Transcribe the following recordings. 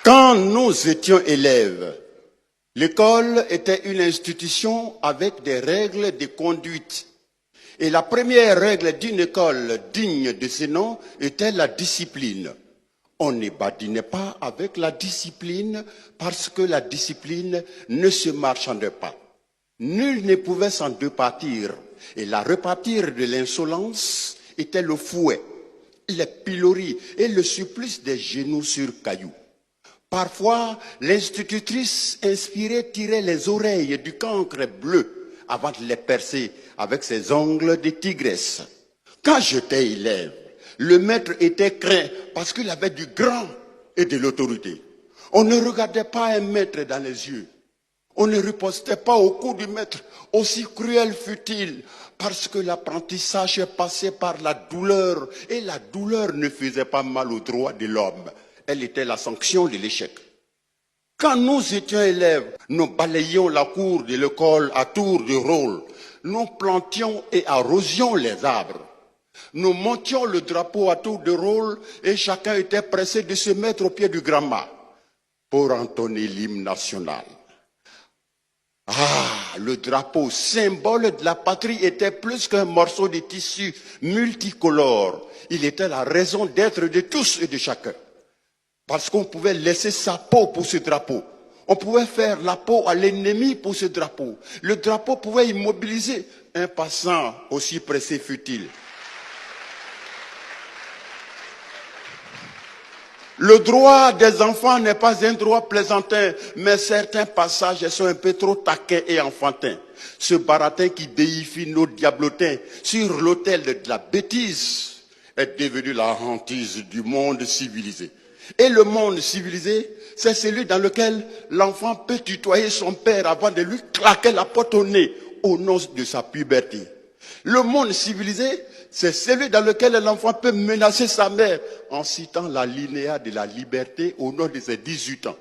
Quand nous étions élèves, l'école était une institution avec des règles de conduite. Et la première règle d'une école digne de ce nom était la discipline. On ne badinait pas avec la discipline parce que la discipline ne se marchande pas. Nul ne pouvait s'en départir. Et la repartir de l'insolence était le fouet, les piloris et le supplice des genoux sur cailloux. Parfois, l'institutrice inspirée tirait les oreilles du cancre bleu avant de les percer avec ses ongles de tigresse. Quand j'étais élève, le maître était craint parce qu'il avait du grand et de l'autorité. On ne regardait pas un maître dans les yeux. On ne ripostait pas au cou du maître, aussi cruel fut-il, parce que l'apprentissage passait par la douleur, et la douleur ne faisait pas mal aux droits de l'homme. Elle était la sanction de l'échec. Quand nous étions élèves, nous balayions la cour de l'école à tour de rôle. Nous plantions et arrosions les arbres. Nous montions le drapeau à tour de rôle et chacun était pressé de se mettre au pied du grand-mât pour entonner l'hymne national. Ah, le drapeau, symbole de la patrie, était plus qu'un morceau de tissu multicolore. Il était la raison d'être de tous et de chacun. Parce qu'on pouvait laisser sa peau pour ce drapeau. On pouvait faire la peau à l'ennemi pour ce drapeau. Le drapeau pouvait immobiliser un passant, aussi pressé fut-il. Le droit des enfants n'est pas un droit plaisantin, mais certains passages sont un peu trop taquins et enfantins. Ce baratin qui déifie nos diablotins sur l'autel de la bêtise est devenu la hantise du monde civilisé. Et le monde civilisé, c'est celui dans lequel l'enfant peut tutoyer son père avant de lui claquer la porte au nez au nom de sa puberté. Le monde civilisé, c'est celui dans lequel l'enfant peut menacer sa mère en citant la linéa de la liberté au nom de ses 18 ans.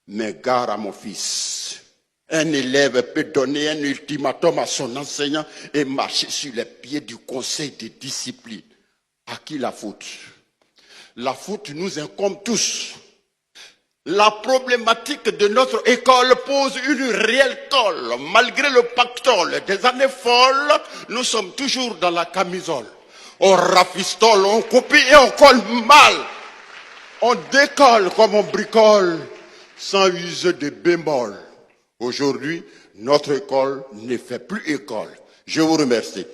Mais gare à mon fils. Un élève peut donner un ultimatum à son enseignant et marcher sur les pieds du conseil de discipline. À qui la faute? La faute nous incombe tous. La problématique de notre école pose une réelle colle. Malgré le pactole des années folles, nous sommes toujours dans la camisole. On rafistole, on copie et on colle mal. On décolle comme on bricole, sans user de bémol. Aujourd'hui, notre école ne fait plus école. Je vous remercie.